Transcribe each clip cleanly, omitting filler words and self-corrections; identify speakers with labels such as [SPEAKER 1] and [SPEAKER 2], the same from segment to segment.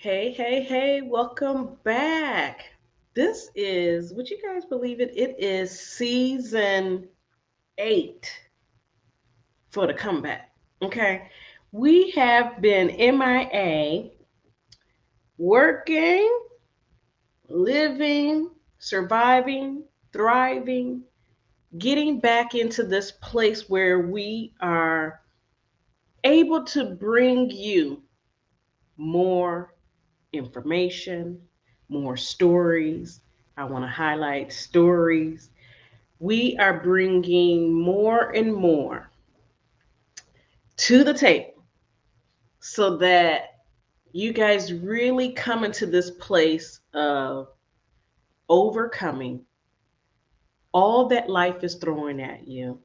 [SPEAKER 1] Hey, welcome back. This is, would you guys believe it? It is season 8 for the comeback. Okay. We have been MIA working, living, surviving, thriving, getting back into this place where we are able to bring you more information, more stories. I want to highlight stories. We are bringing more and more to the table so that you guys really come into this place of overcoming all that life is throwing at you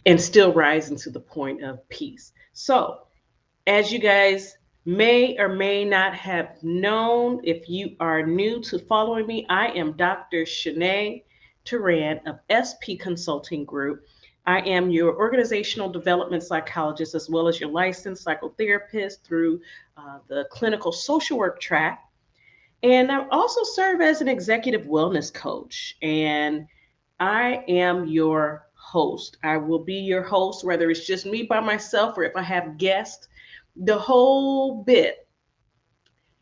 [SPEAKER 1] and still rising to the point of peace. So, as you guys may or may not have known, if you are new to following me, I am Dr. Shané Turan of SP Consulting Group. I am your organizational development psychologist as well as your licensed psychotherapist through the clinical social work track. And I also serve as an executive wellness coach. And I am your host. I will be your host, whether it's just me by myself or if I have guests. The whole bit,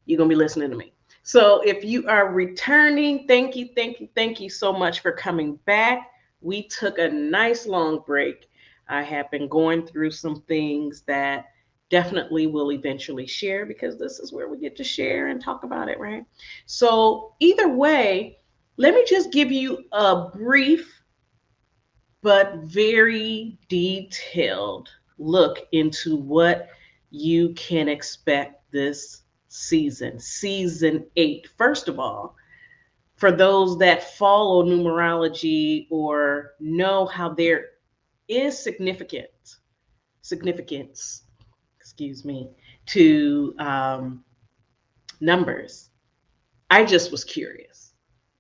[SPEAKER 1] you're going to be listening to me. So if you are returning, thank you so much for coming back. We took a nice long break. I have been going through some things that definitely will eventually share because this is where we get to share and talk about it, right? So, either way, let me just give you a brief but very detailed look into what you can expect this season 8. First of all, for those that follow numerology or know how there is significance, excuse me, to numbers, I just was curious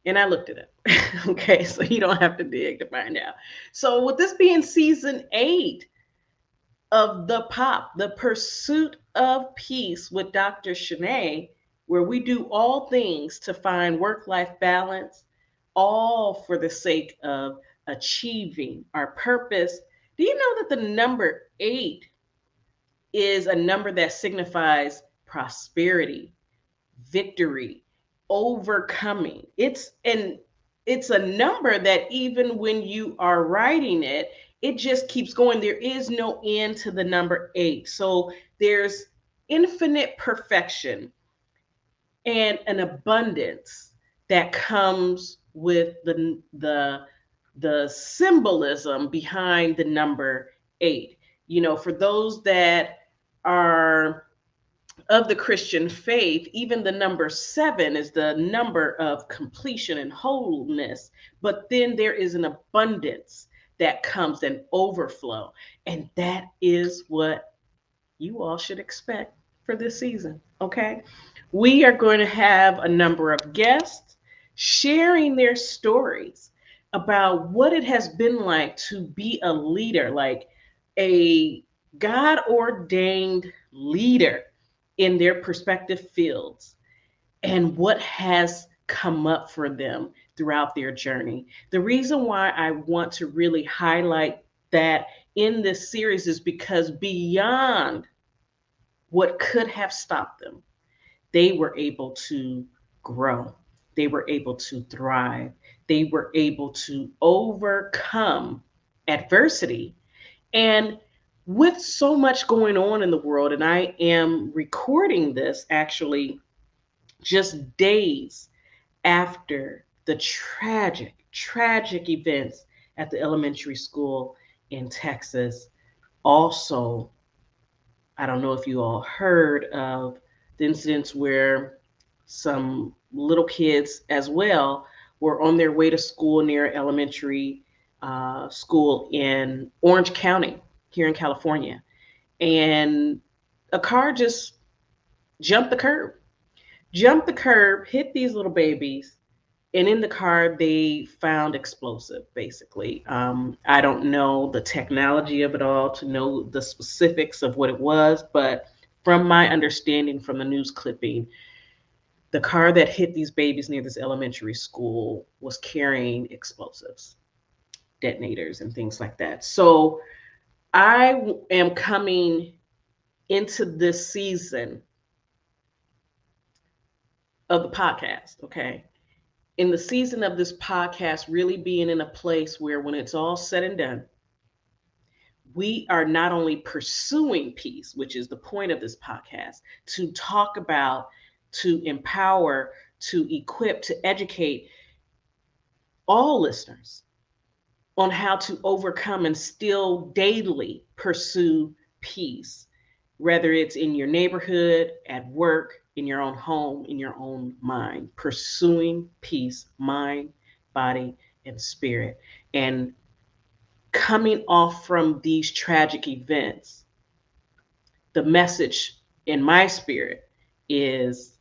[SPEAKER 1] and I looked it up. Okay, so you don't have to dig to find out. So, with this being season 8 of The Pop, The Pursuit of Peace with Dr. Shané, where we do all things to find work life balance, all for the sake of achieving our purpose. Do you know that the number 8 is a number that signifies prosperity, victory, overcoming? It's a number that even when you are writing it, it just keeps going. There is no end to the number 8. So there's infinite perfection and an abundance that comes with the symbolism behind the number 8. You know, for those that are of the Christian faith, even the number 7 is the number of completion and wholeness. But then there is an abundance that comes and overflow. And that is what you all should expect for this season. Okay. We are going to have a number of guests sharing their stories about what it has been like to be a leader, like a God ordained leader in their respective fields and what has come up for them throughout their journey. The reason why I want to really highlight that in this series is because beyond what could have stopped them, they were able to grow. They were able to thrive. They were able to overcome adversity. And with so much going on in the world, and I am recording this actually just days after the tragic events at the elementary school in Texas. Also, I don't know if you all heard of the incidents where some little kids as well were on their way to school near elementary school in Orange County here in California. And a car just jumped the curb, hit these little babies, and in the car they found explosive. Basically, I don't know the technology of it all to know the specifics of what it was, but From my understanding from the news clipping, the car that hit these babies near this elementary school was carrying explosives, detonators, and things like that. So am coming into this season of the podcast, okay? In the season of this podcast, really being in a place where when it's all said and done, we are not only pursuing peace, which is the point of this podcast, to talk about, to empower, to equip, to educate all listeners on how to overcome and still daily pursue peace, whether it's in your neighborhood, at work, in your own home, in your own mind, pursuing peace, mind, body, and spirit. And coming off from these tragic events, the message in my spirit is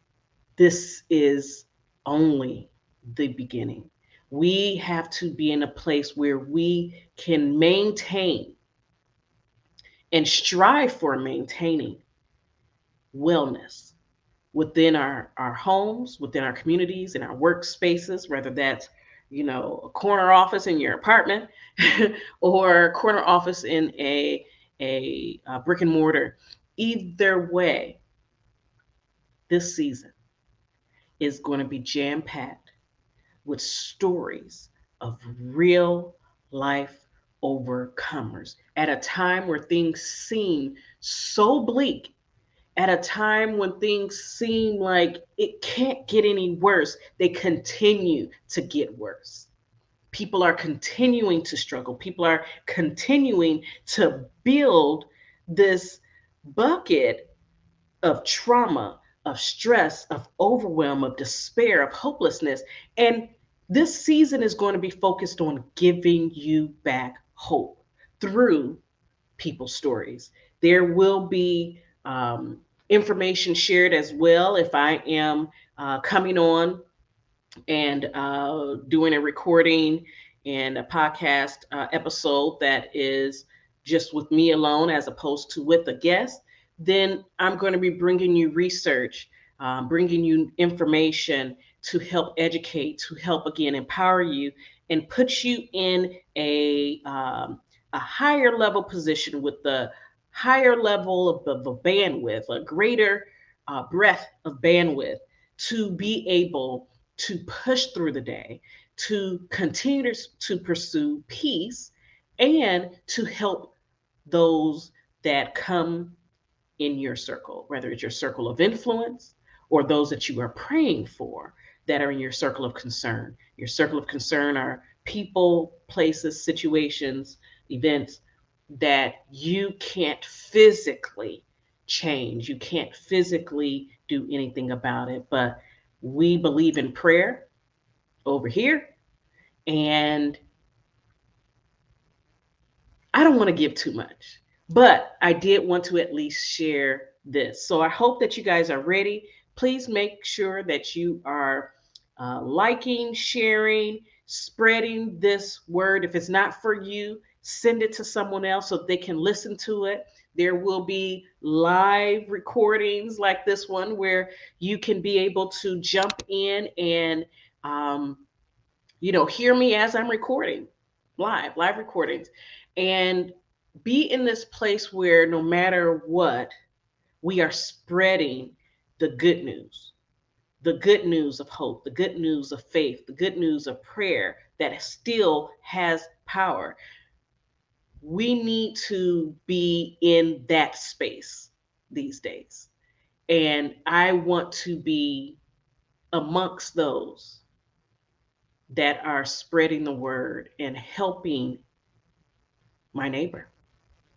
[SPEAKER 1] this is only the beginning. We have to be in a place where we can maintain and strive for maintaining wellness within our homes, within our communities, in our workspaces, whether that's, a corner office in your apartment or a corner office in a brick and mortar. Either way, this season is going to be jam packed with stories of real life overcomers at a time where things seem so bleak, at a time when things seem like it can't get any worse, they continue to get worse. People are continuing to struggle. People are continuing to build this bucket of trauma, of stress, of overwhelm, of despair, of hopelessness. And this season is going to be focused on giving you back hope through people's stories. There will be information shared as well if I am coming on and doing a recording and a podcast episode that is just with me alone as opposed to with a guest, then I'm going to be bringing you research, bringing you information to help educate, to help again empower you and put you in a higher level position with the higher level of bandwidth, a greater breadth of bandwidth to be able to push through the day, to continue to pursue peace, and to help those that come in your circle, whether it's your circle of influence or those that you are praying for that are in your circle of concern. Your circle of concern are people, places, situations, events that you can't physically change. You can't physically do anything about it, but we believe in prayer over here. And I don't want to give too much, but I did want to at least share this. So I hope that you guys are ready. Please make sure that you are liking, sharing, spreading this word. If it's not for you, send it to someone else so they can listen to it. There will be live recordings like this one where you can be able to jump in and um, hear me as I'm recording live recordings, and be in this place where no matter what, we are spreading the good news of hope, the good news of faith, the good news of prayer that still has power. We need to be in that space these days. And I want to be amongst those that are spreading the word and helping my neighbor,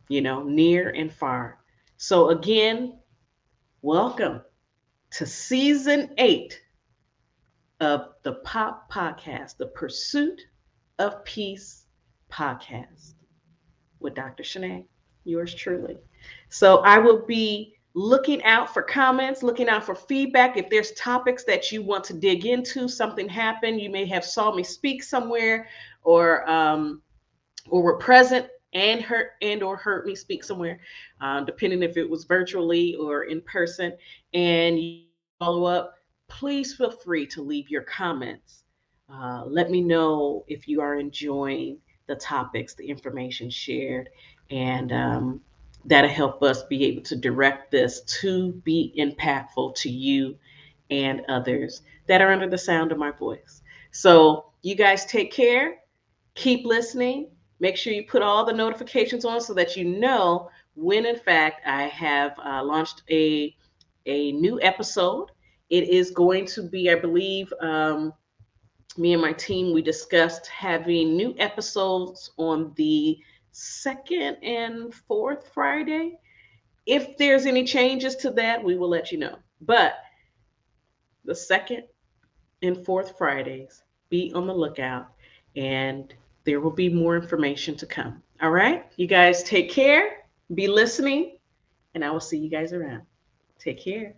[SPEAKER 1] near and far. So, again, welcome to season 8 of the POP podcast, the Pursuit of Peace podcast with Dr. Shané, yours truly. So, I will be looking out for comments, looking out for feedback. If there's topics that you want to dig into, something happened, you may have saw me speak somewhere or were present and heard me speak somewhere, depending if it was virtually or in person, and you want to follow up, please feel free to leave your comments. Let me know if you are enjoying the topics, the information shared, and that'll help us be able to direct this to be impactful to you and others that are under the sound of my voice. So, you guys take care, keep listening. Make sure you put all the notifications on so that you know when, in fact, I have launched a new episode. It is going to be, I believe, me and my team, we discussed having new episodes on the second and fourth Friday. If there's any changes to that, we will let you know. But the second and fourth Fridays, be on the lookout, and there will be more information to come. All right? You guys take care, be listening, and I will see you guys around. Take care.